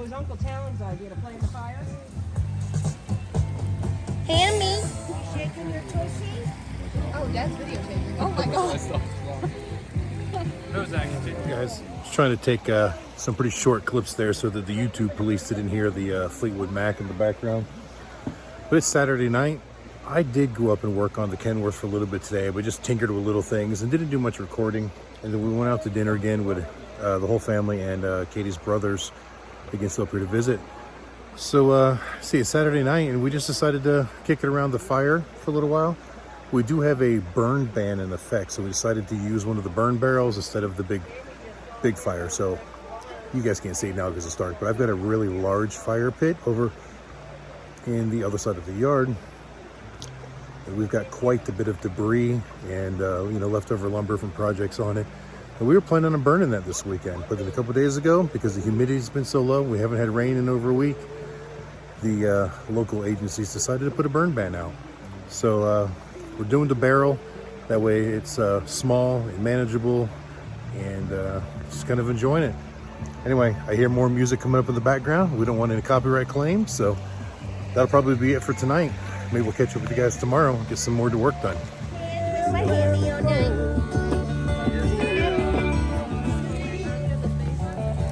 was Uncle Talon's idea to play in the fire. Hammy. Shaking your tushy? Oh, Dad's videotaping. Oh my God. Guys, just trying to take some pretty short clips there so that the YouTube police didn't hear the Fleetwood Mac in the background. But it's Saturday night. I did go up and work on the Kenworth for a little bit today, but just tinkered with little things and didn't do much recording. And then we went out to dinner again with the whole family and Katie's brothers. Again, still up here to visit. So, see, it's Saturday night and we just decided to kick it around the fire for a little while. We do have a burn ban in effect, so we decided to use one of the burn barrels instead of the big fire. So you guys can't see it now because it's dark, but I've got a really large fire pit over in the other side of the yard. And we've got quite a bit of debris and leftover lumber from projects on it. And we were planning on burning that this weekend, but then a couple days ago, because the humidity's been so low, we haven't had rain in over a week, the local agencies decided to put a burn ban out. So we're doing the barrel. That way it's small and manageable and just kind of enjoying it. Anyway, I hear more music coming up in the background. We don't want any copyright claims, so that'll probably be it for tonight. Maybe we'll catch up with you guys tomorrow and get some more to work done. My Hammy all done.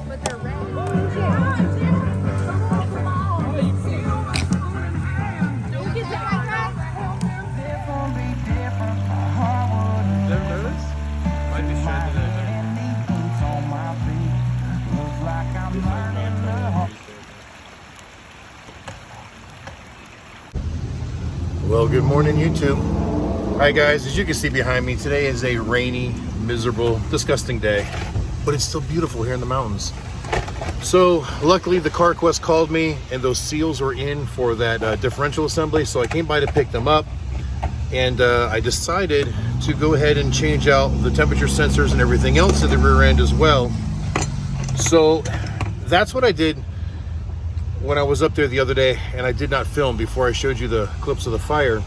But they're red. Don't get that. Well, good morning, YouTube. All right, guys, as you can see behind me, today is a rainy, miserable, disgusting day, but it's still beautiful here in the mountains. So luckily the CarQuest called me and those seals were in for that differential assembly. So I came by to pick them up and I decided to go ahead and change out the temperature sensors and everything else in the rear end as well. So that's what I did when I was up there the other day, and I did not film before I showed you the clips of the fire.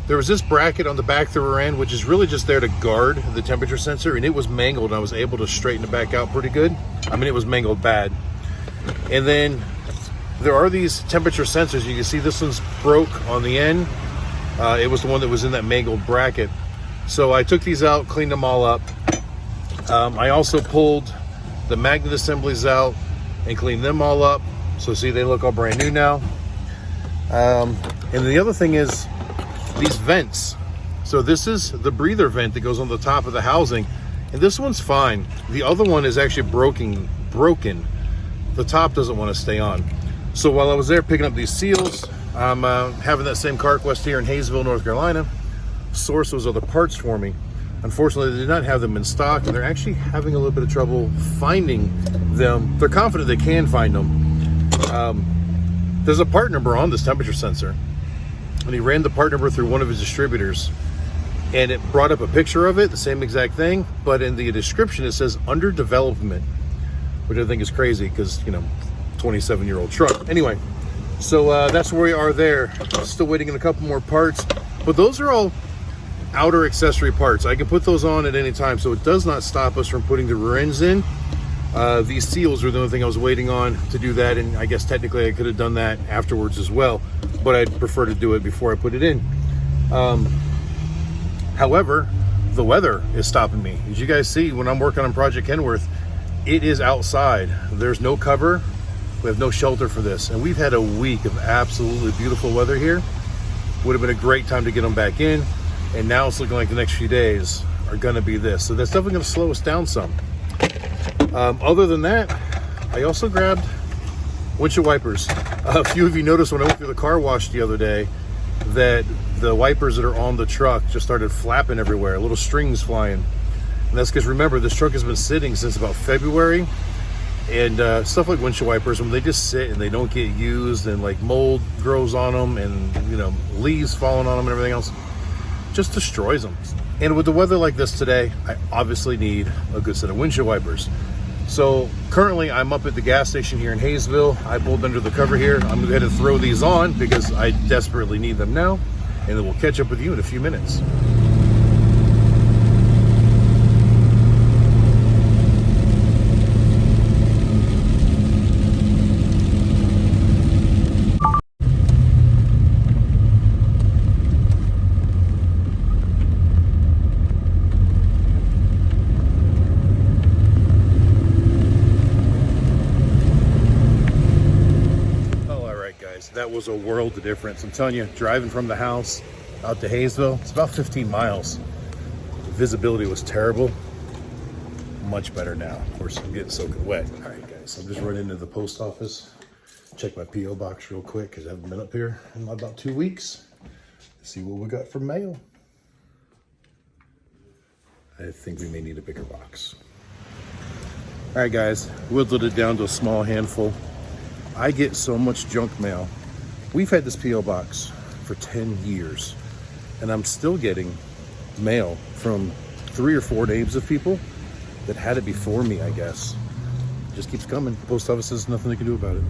There was this bracket on the back of the rear end, which is really just there to guard the temperature sensor, and it was mangled, and I was able to straighten it back out pretty good. I mean, it was mangled bad. And then there are these temperature sensors. You can see this one's broke on the end. It was the one that was in that mangled bracket. So I took these out, cleaned them all up. I also pulled the magnet assemblies out and cleaned them all up. So see, they look all brand new now. And the other thing is these vents. So this is the breather vent that goes on the top of the housing, and this one's fine. The other one is actually broken. The top doesn't want to stay on. So while I was there picking up these seals, I'm having that same CarQuest here in Hayesville, North Carolina, source those other parts for me. Unfortunately, they did not have them in stock, and they're actually having a little bit of trouble finding them. They're confident they can find them. There's a part number on this temperature sensor, and he ran the part number through one of his distributors, and it brought up a picture of it, the same exact thing, but in the description it says under development, which I think is crazy because, 27-year-old truck. Anyway, so that's where we are there. Still waiting on a couple more parts, but those are all outer accessory parts. I can put those on at any time, so it does not stop us from putting the rear ends in. These seals are the only thing I was waiting on to do that, and I guess technically I could have done that afterwards as well, but I'd prefer to do it before I put it in. However, the weather is stopping me. As you guys see, when I'm working on Project Kenworth, it is outside. There's no cover. We have no shelter for this, and we've had a week of absolutely beautiful weather here. Would have been a great time to get them back in, and now it's looking like the next few days are going to be this. So that's definitely going to slow us down some. Other than that, I also grabbed windshield wipers. A few of you noticed when I went through the car wash the other day that the wipers that are on the truck just started flapping everywhere, little strings flying. And that's because, remember, this truck has been sitting since about February, and stuff like windshield wipers, when they just sit and they don't get used and like mold grows on them and leaves falling on them and everything else, just destroys them. And with the weather like this today, I obviously need a good set of windshield wipers. So currently I'm up at the gas station here in Hayesville. I pulled under the cover here. I'm gonna go ahead and throw these on because I desperately need them now, and then we'll catch up with you in a few minutes. that was a world of difference. I'm telling you, driving from the house out to Hayesville, it's about 15 miles. The visibility was terrible. Much better now. Of course, I'm getting soaking wet. All right, guys, I'm just running into the post office. Check my P.O. box real quick because I haven't been up here in about 2 weeks. See what we got for mail. I think we may need a bigger box. All right, guys, whittled it down to a small handful. I get so much junk mail. We've had this P.O. box for 10 years, and I'm still getting mail from 3 or 4 names of people that had it before me, I guess. It just keeps coming. The post office says nothing they can do about it.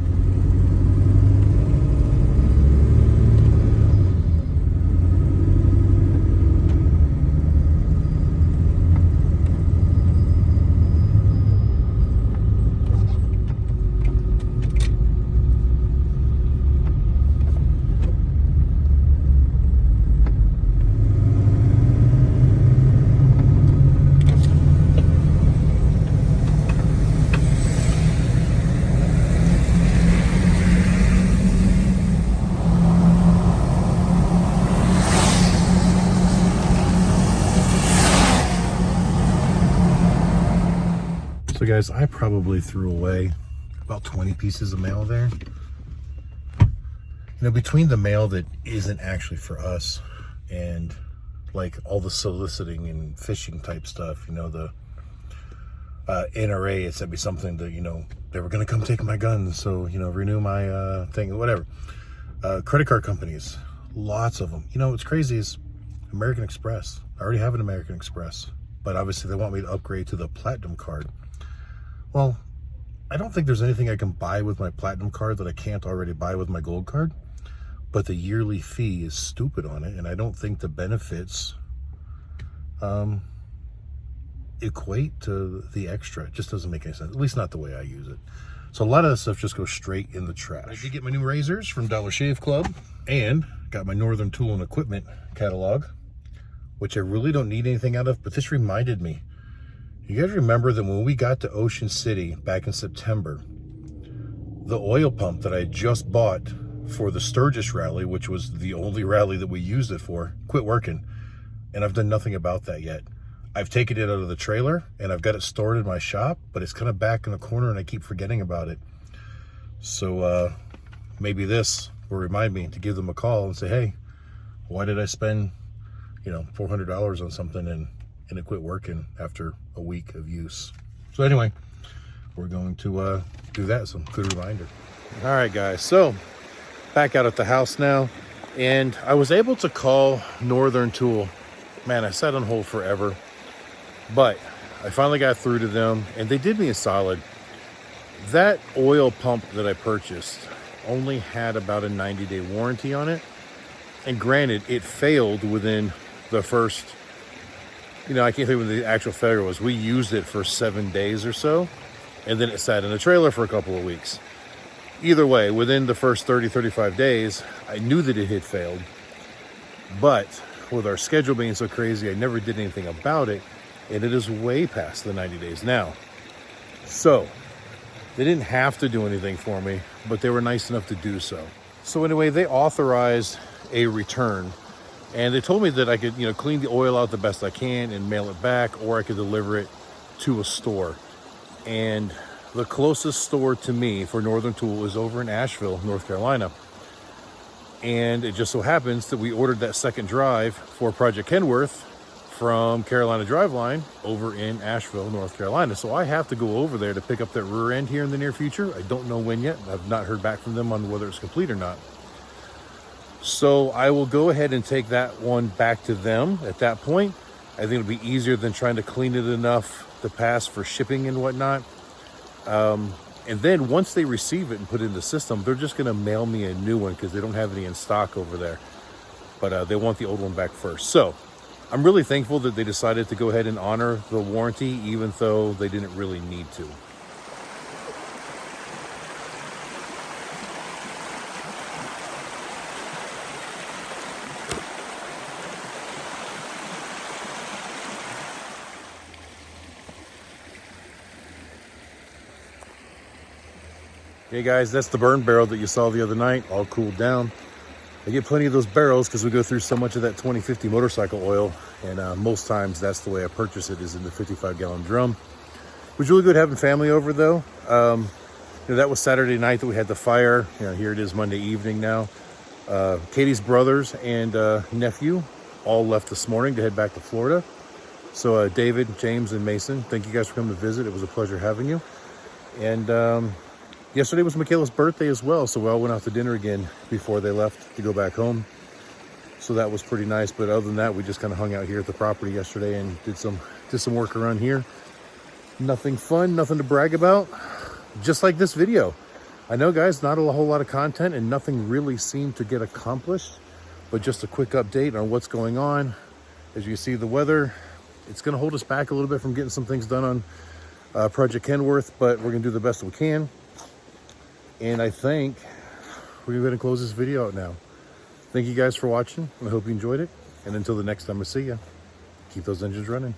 So guys, I probably threw away about 20 pieces of mail there. You know, between the mail that isn't actually for us and like all the soliciting and phishing type stuff, you know, the NRA, it sent me something that, you know, they were going to come take my guns. So, you know, renew my thing, whatever. Credit card companies, lots of them. You know, what's crazy is American Express. I already have an American Express, but obviously they want me to upgrade to the Platinum card. Well, I don't think there's anything I can buy with my Platinum card that I can't already buy with my Gold card, but the yearly fee is stupid on it, and I don't think the benefits equate to the extra. It just doesn't make any sense, at least not the way I use it. So a lot of that stuff just goes straight in the trash. I did get my new razors from Dollar Shave Club, and got my Northern Tool and Equipment catalog, which I really don't need anything out of, but this reminded me. You guys remember that when we got to Ocean City back in September, the oil pump that I just bought for the Sturgis rally, which was the only rally that we used it for, quit working. And I've done nothing about that yet. I've taken it out of the trailer and I've got it stored in my shop, but it's kind of back in the corner and I keep forgetting about it. So maybe this will remind me to give them a call and say, hey, why did I spend, you know, $400 on something and it quit working after a week of use? So anyway, we're going to do that. Some good reminder. All right, guys, so back out at the house now, and I was able to call Northern Tool. Man, I sat on hold forever, but I finally got through to them and they did me a solid. That oil pump that I purchased only had about a 90-day warranty on it, and granted, it failed within the first, you know, I can't think when the actual failure was. We used it for 7 days or so, and then it sat in the trailer for a couple of weeks. Either way, within the first 30, 35 days, I knew that it had failed. But with our schedule being so crazy, I never did anything about it, and it is way past the 90 days now. So they didn't have to do anything for me, but they were nice enough to do so. So anyway, they authorized a return. And they told me that I could, you know, clean the oil out the best I can and mail it back, or I could deliver it to a store. And the closest store to me for Northern Tool is over in Asheville, North Carolina. And it just so happens that we ordered that second drive for Project Kenworth from Carolina Driveline over in Asheville, North Carolina. So I have to go over there to pick up that rear end here in the near future. I don't know when yet. I've not heard back from them on whether it's complete or not. So I will go ahead and take that one back to them at that point. I think it'll be easier than trying to clean it enough to pass for shipping and whatnot. And then once they receive it and put it in the system, they're just going to mail me a new one because they don't have any in stock over there. But they want the old one back first. So I'm really thankful that they decided to go ahead and honor the warranty, even though they didn't really need to. Okay guys, that's the burn barrel that you saw the other night, all cooled down. I get plenty of those barrels because we go through so much of that 2050 motorcycle oil, and most times that's the way I purchase it, is in the 55-gallon drum. It was really good having family over though. That was Saturday night that we had the fire. Here it is Monday evening now. Katie's brothers and nephew all left this morning to head back to Florida. So David, James, and Mason, thank you guys for coming to visit. It was a pleasure having you. And yesterday was Michaela's birthday as well, so we all went out to dinner again before they left to go back home. So that was pretty nice. But other than that, we just kind of hung out here at the property yesterday and did some work around here. Nothing fun, nothing to brag about. Just like this video. I know guys, not a whole lot of content and nothing really seemed to get accomplished, but just a quick update on what's going on. As you can see, the weather, it's going to hold us back a little bit from getting some things done on Project Kenworth, but we're going to do the best we can. And I think we're going to close this video out now. Thank you guys for watching. I hope you enjoyed it. And until the next time I see you, keep those engines running.